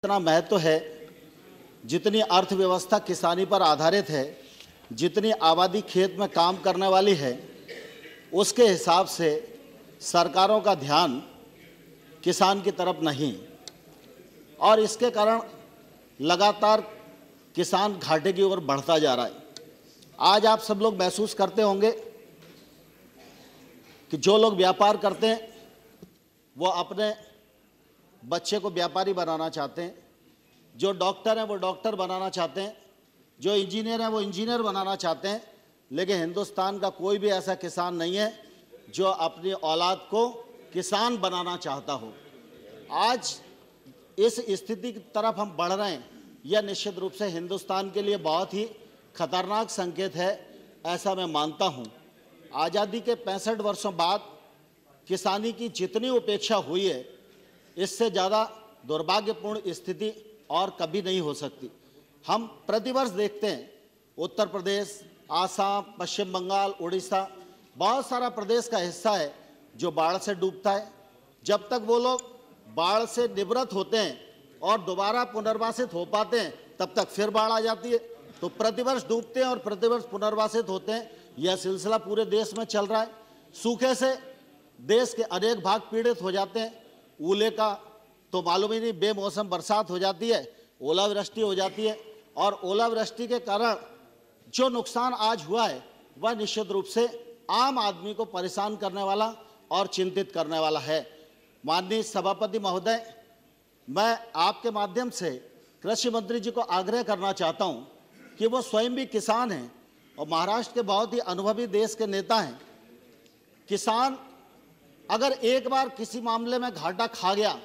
इतना महत्व है, जितनी अर्थव्यवस्था किसानी पर आधारित है, जितनी आबादी खेत में काम करने वाली है, उसके हिसाब से सरकारों का ध्यान किसान की तरफ नहीं, और इसके कारण लगातार किसान घाटे की ओर बढ़ता जा रहा है। आज आप सब लोग महसूस करते होंगे कि जो लोग व्यापार करते हैं वो अपने बच्चे को व्यापारी बनाना चाहते हैं, जो डॉक्टर हैं वो डॉक्टर बनाना चाहते हैं, जो इंजीनियर हैं वो इंजीनियर बनाना चाहते हैं, लेकिन हिंदुस्तान का कोई भी ऐसा किसान नहीं है जो अपनी औलाद को किसान बनाना चाहता हो। आज इस स्थिति की तरफ हम बढ़ रहे हैं, यह निश्चित रूप से हिंदुस्तान के लिए बहुत ही खतरनाक संकेत है, ऐसा मैं मानता हूँ। आज़ादी के 65 वर्षों बाद किसानी की जितनी उपेक्षा हुई है, इससे ज़्यादा दुर्भाग्यपूर्ण स्थिति और कभी नहीं हो सकती। हम प्रतिवर्ष देखते हैं उत्तर प्रदेश, आसाम, पश्चिम बंगाल, उड़ीसा, बहुत सारा प्रदेश का हिस्सा है जो बाढ़ से डूबता है। जब तक वो लोग बाढ़ से निवृत्त होते हैं और दोबारा पुनर्वासित हो पाते हैं, तब तक फिर बाढ़ आ जाती है। तो प्रतिवर्ष डूबते हैं और प्रतिवर्ष पुनर्वासित होते हैं। यह सिलसिला पूरे देश में चल रहा है। सूखे से देश के अनेक भाग पीड़ित हो जाते हैं। ओले का तो मालूम ही नहीं, बेमौसम बरसात हो जाती है, ओलावृष्टि हो जाती है, और ओलावृष्टि के कारण जो नुकसान आज हुआ है वह निश्चित रूप से आम आदमी को परेशान करने वाला और चिंतित करने वाला है। माननीय सभापति महोदय, मैं आपके माध्यम से कृषि मंत्री जी को आग्रह करना चाहता हूं कि वो स्वयं भी किसान हैं और महाराष्ट्र के बहुत ही अनुभवी देश के नेता हैं। किसान अगर एक बार किसी मामले में घाटा खा गया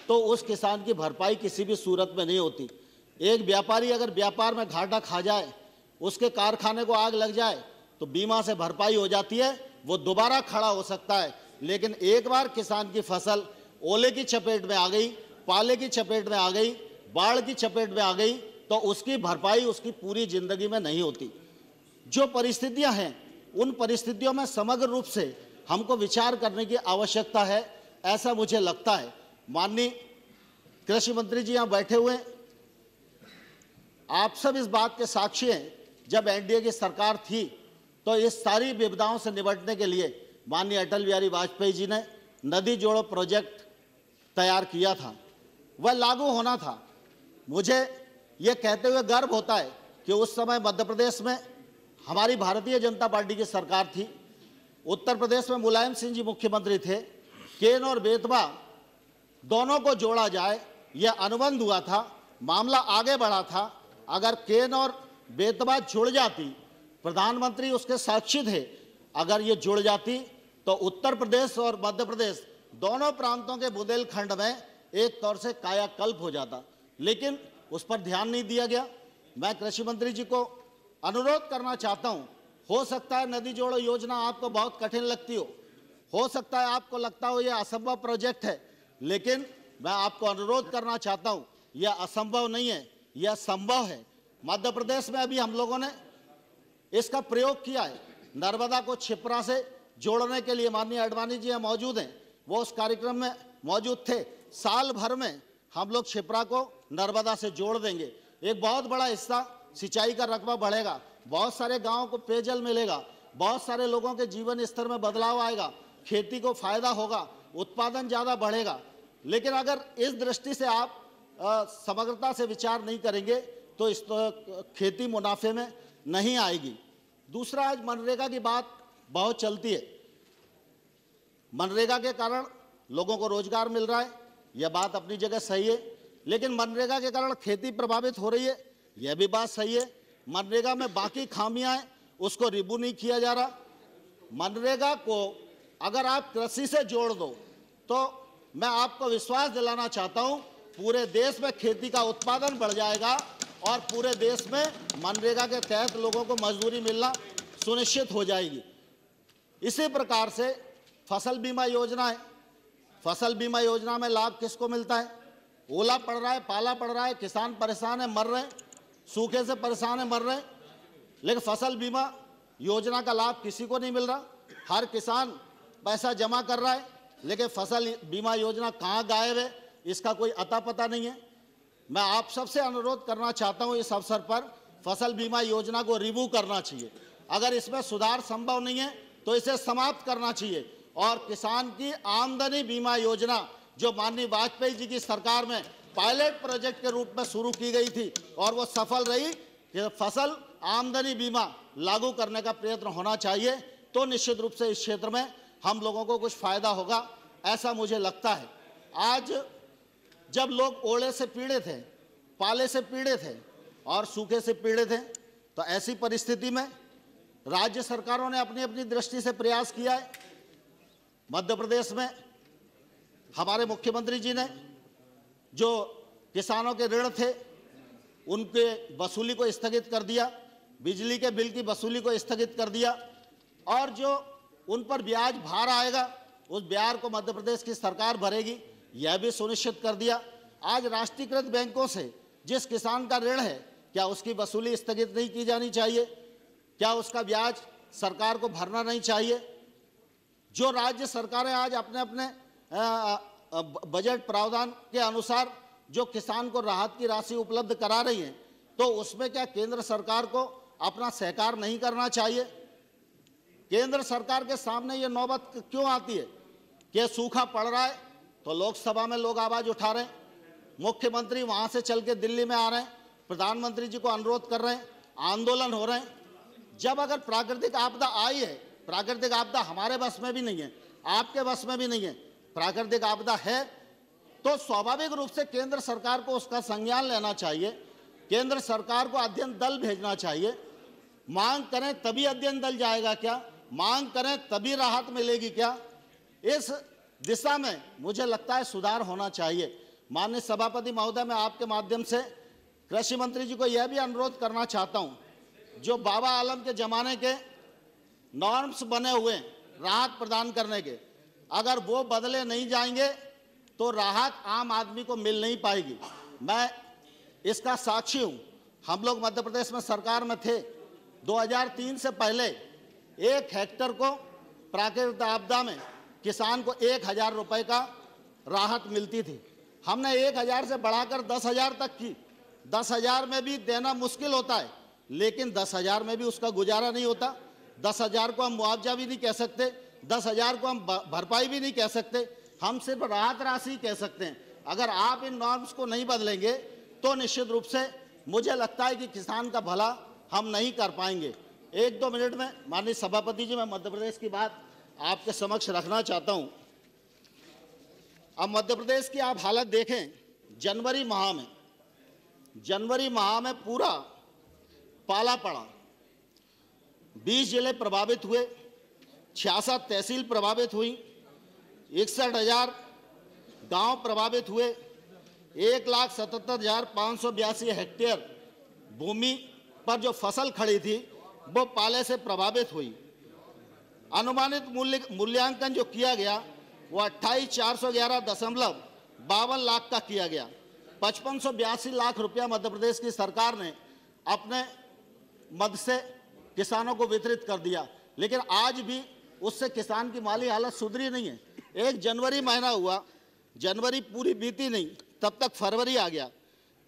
तो उस किसान की भरपाई किसी भी सूरत में नहीं होती। एक व्यापारी अगर व्यापार में घाटा खा जाए, उसके कारखाने को आग लग जाए, तो बीमा से भरपाई हो जाती है, वो दोबारा खड़ा हो सकता है। लेकिन एक बार किसान की फसल ओले की चपेट में आ गई, पाले की चपेट में आ गई, बाढ़ की चपेट में आ गई, तो उसकी भरपाई उसकी पूरी जिंदगी में नहीं होती। जो परिस्थितियां हैं, उन परिस्थितियों में समग्र रूप से हमको विचार करने की आवश्यकता है, ऐसा मुझे लगता है। माननीय कृषि मंत्री जी यहाँ बैठे हुए हैं, आप सब इस बात के साक्षी हैं, जब एनडीए की सरकार थी तो इस सारी विपदाओं से निपटने के लिए माननीय अटल बिहारी वाजपेयी जी ने नदी जोड़ो प्रोजेक्ट तैयार किया था, वह लागू होना था। मुझे यह कहते हुए गर्व होता है कि उस समय मध्य प्रदेश में हमारी भारतीय जनता पार्टी की सरकार थी, उत्तर प्रदेश में मुलायम सिंह जी मुख्यमंत्री थे। केन और बेतवा दोनों को जोड़ा जाए, यह अनुबंध हुआ था, मामला आगे बढ़ा था। अगर केन और बेतवा जुड़ जाती, प्रधानमंत्री उसके साक्षी थे, अगर ये जुड़ जाती तो उत्तर प्रदेश और मध्य प्रदेश दोनों प्रांतों के बुंदेलखंड में एक तौर से कायाकल्प हो जाता, लेकिन उस पर ध्यान नहीं दिया गया। मैं कृषि मंत्री जी को अनुरोध करना चाहता हूं, हो सकता है नदी जोड़ो योजना आपको बहुत कठिन लगती हो सकता है आपको लगता हो यह असंभव प्रोजेक्ट है, लेकिन मैं आपको अनुरोध करना चाहता हूं, यह असंभव नहीं है, यह संभव है। मध्य प्रदेश में अभी हम लोगों ने इसका प्रयोग किया है। नर्मदा को क्षिप्रा से जोड़ने के लिए माननीय आडवाणी जी मौजूद हैं, वो उस कार्यक्रम में मौजूद थे। साल भर में हम लोग क्षिप्रा को नर्मदा से जोड़ देंगे। एक बहुत बड़ा हिस्सा सिंचाई का रकबा बढ़ेगा, बहुत सारे गांवों को पेयजल मिलेगा, बहुत सारे लोगों के जीवन स्तर में बदलाव आएगा, खेती को फायदा होगा, उत्पादन ज़्यादा बढ़ेगा। लेकिन अगर इस दृष्टि से आप समग्रता से विचार नहीं करेंगे तो इस खेती मुनाफे में नहीं आएगी। दूसरा, आज मनरेगा की बात बहुत चलती है। मनरेगा के कारण लोगों को रोजगार मिल रहा है, यह बात अपनी जगह सही है, लेकिन मनरेगा के कारण खेती प्रभावित हो रही है, यह भी बात सही है। मनरेगा में बाकी खामियां हैं, उसको रिव्यू नहीं किया जा रहा। मनरेगा को अगर आप कृषि से जोड़ दो तो मैं आपको विश्वास दिलाना चाहता हूं, पूरे देश में खेती का उत्पादन बढ़ जाएगा और पूरे देश में मनरेगा के तहत लोगों को मजदूरी मिलना सुनिश्चित हो जाएगी। इसी प्रकार से फसल बीमा योजना है। फसल बीमा योजना में लाभ किसको मिलता है? ओला पड़ रहा है, पाला पड़ रहा है, किसान परेशान है, मर रहे हैं, सूखे से परेशान है, मर रहे हैं, लेकिन फसल बीमा योजना का लाभ किसी को नहीं मिल रहा। हर किसान पैसा जमा कर रहा है, लेकिन फसल बीमा योजना कहाँ गायब है, इसका कोई अता पता नहीं है। मैं आप सबसे अनुरोध करना चाहता हूं, इस अवसर पर फसल बीमा योजना को रिव्यू करना चाहिए। अगर इसमें सुधार संभव नहीं है तो इसे समाप्त करना चाहिए और किसान की आमदनी बीमा योजना जो माननीय वाजपेयी जी की सरकार में पायलट प्रोजेक्ट के रूप में शुरू की गई थी और वो सफल रही, कि फसल आमदनी बीमा लागू करने का प्रयत्न होना चाहिए। तो निश्चित रूप से इस क्षेत्र में हम लोगों को कुछ फायदा होगा, ऐसा मुझे लगता है। आज जब लोग ओले से पीड़ित हैं, पाले से पीड़ित हैं और सूखे से पीड़ित हैं, तो ऐसी परिस्थिति में राज्य सरकारों ने अपनी अपनी दृष्टि से प्रयास किया है। मध्य प्रदेश में हमारे मुख्यमंत्री जी ने जो किसानों के ऋण थे उनके वसूली को स्थगित कर दिया, बिजली के बिल की वसूली को स्थगित कर दिया और जो उन पर ब्याज भार आएगा उस ब्याज को मध्य प्रदेश की सरकार भरेगी, यह भी सुनिश्चित कर दिया। आज राष्ट्रीयकृत बैंकों से जिस किसान का ऋण है, क्या उसकी वसूली स्थगित नहीं की जानी चाहिए? क्या उसका ब्याज सरकार को भरना नहीं चाहिए? जो राज्य सरकारें आज अपने अपने बजट प्रावधान के अनुसार जो किसान को राहत की राशि उपलब्ध करा रही हैं, तो उसमें क्या केंद्र सरकार को अपना सहकार नहीं करना चाहिए? केंद्र सरकार के सामने ये नौबत क्यों आती है कि सूखा पड़ रहा है तो लोकसभा में लोग आवाज उठा रहे हैं, मुख्यमंत्री वहां से चल के दिल्ली में आ रहे हैं, प्रधानमंत्री जी को अनुरोध कर रहे हैं, आंदोलन हो रहे हैं। जब अगर प्राकृतिक आपदा आई है, प्राकृतिक आपदा हमारे बस में भी नहीं है, आपके बस में भी नहीं है, प्राकृतिक आपदा है, तो स्वाभाविक रूप से केंद्र सरकार को उसका संज्ञान लेना चाहिए। केंद्र सरकार को अध्ययन दल भेजना चाहिए। मांग करें तभी अध्ययन दल जाएगा क्या? मांग करें तभी राहत मिलेगी क्या? इस दिशा में मुझे लगता है सुधार होना चाहिए। माननीय सभापति महोदय, मैं आपके माध्यम से कृषि मंत्री जी को यह भी अनुरोध करना चाहता हूं, जो बाबा आलम के जमाने के नॉर्म्स बने हुए राहत प्रदान करने के, अगर वो बदले नहीं जाएंगे तो राहत आम आदमी को मिल नहीं पाएगी। मैं इसका साक्षी हूं। हम लोग मध्य प्रदेश में सरकार में थे, 2003 से पहले 1 हेक्टेयर को प्राकृतिक आपदा में किसान को 1000 रुपए का राहत मिलती थी। हमने 1000 से बढ़ाकर 10,000 तक की। 10,000 में भी देना मुश्किल होता है, लेकिन 10,000 में भी उसका गुजारा नहीं होता। 10,000 को हम मुआवजा भी नहीं कह सकते, 10,000 को हम भरपाई भी नहीं कह सकते, हम सिर्फ राहत राशि कह सकते हैं। अगर आप इन नॉर्म्स को नहीं बदलेंगे तो निश्चित रूप से मुझे लगता है कि किसान का भला हम नहीं कर पाएंगे। 1-2 मिनट में माननीय सभापति जी, मैं मध्य प्रदेश की बात आपके समक्ष रखना चाहता हूं। अब मध्य प्रदेश की आप हालत देखें, जनवरी माह में पूरा पाला पड़ा, 20 जिले प्रभावित हुए, 66 तहसील प्रभावित हुई, 61,000 गांव प्रभावित हुए, 1,77,582 हेक्टेयर भूमि पर जो फसल खड़ी थी वो पाले से प्रभावित हुई। अनुमानित मूल्यांकन जो किया गया वो 28,411.52 लाख का किया गया। 5582 लाख रुपया मध्य प्रदेश की सरकार ने अपने मद से किसानों को वितरित कर दिया, लेकिन आज भी उससे किसान की माली हालत सुधरी नहीं है। 1 जनवरी महीना हुआ, जनवरी पूरी बीती नहीं, तब तक फरवरी आ गया।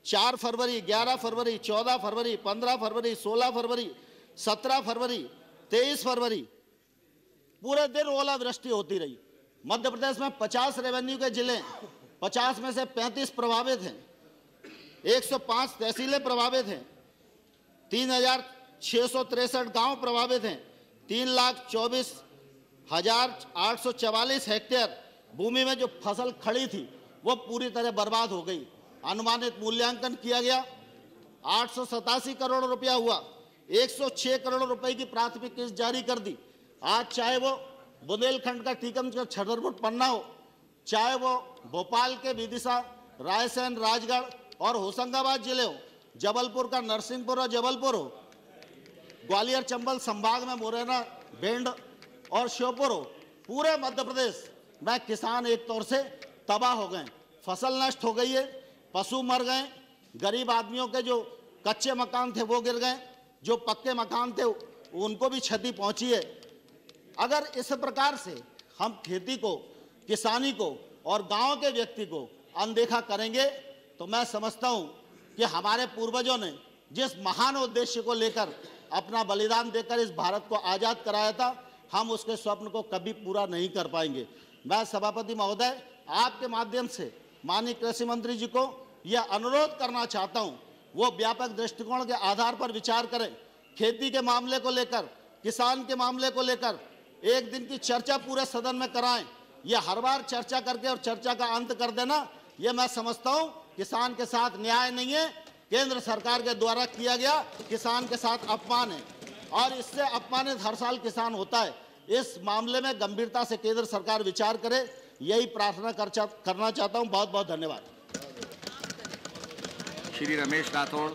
4 फरवरी, 11 फरवरी, 14 फरवरी, 15 फरवरी, 16 फरवरी, 17 फरवरी, 23 फरवरी, पूरे दिन ओलावृष्टि होती रही। मध्य प्रदेश में 50 रेवेन्यू के जिले, 50 में से 35 प्रभावित हैं, 105 तहसीलें प्रभावित हैं, 3,663 गांव प्रभावित हैं, 3,24,844 हेक्टेयर भूमि में जो फसल खड़ी थी वो पूरी तरह बर्बाद हो गई। अनुमानित मूल्यांकन किया गया, 887 करोड़ रुपया हुआ, 106 करोड़ रुपए की प्राथमिक किस्त जारी कर दी। आज चाहे वो बुंदेलखंड का टीकमगढ़, छतरपुर, पन्ना हो, चाहे वो भोपाल के विदिशा, रायसेन, राजगढ़ और होशंगाबाद जिले हो, जबलपुर का नरसिंहपुर और जबलपुर हो, ग्वालियर चंबल संभाग में मुरैना, भिंड और श्योपुर हो, पूरे मध्य प्रदेश में किसान एक तौर से तबाह हो गए। फसल नष्ट हो गई है, पशु मर गए, गरीब आदमियों के जो कच्चे मकान थे वो गिर गए, जो पक्के मकान थे उनको भी क्षति पहुंची है। अगर इस प्रकार से हम खेती को, किसानी को और गांव के व्यक्ति को अनदेखा करेंगे तो मैं समझता हूं कि हमारे पूर्वजों ने जिस महान उद्देश्य को लेकर अपना बलिदान देकर इस भारत को आज़ाद कराया था, हम उसके स्वप्न को कभी पूरा नहीं कर पाएंगे। मैं सभापति महोदय आपके माध्यम से माननीय कृषि मंत्री जी को यह अनुरोध करना चाहता हूं, वो व्यापक दृष्टिकोण के आधार पर विचार करें। खेती के मामले को लेकर, किसान के मामले को लेकर एक दिन की चर्चा पूरे सदन में कराएं। यह हर बार चर्चा करके और चर्चा का अंत कर देना, यह मैं समझता हूं किसान के साथ न्याय नहीं है, केंद्र सरकार के द्वारा किया गया किसान के साथ अपमान है और इससे अपमानित हर साल किसान होता है। इस मामले में गंभीरता से केंद्र सरकार विचार करे, यही प्रार्थना करना चाहता हूं। बहुत बहुत धन्यवाद। श्री रमेश राठौड़।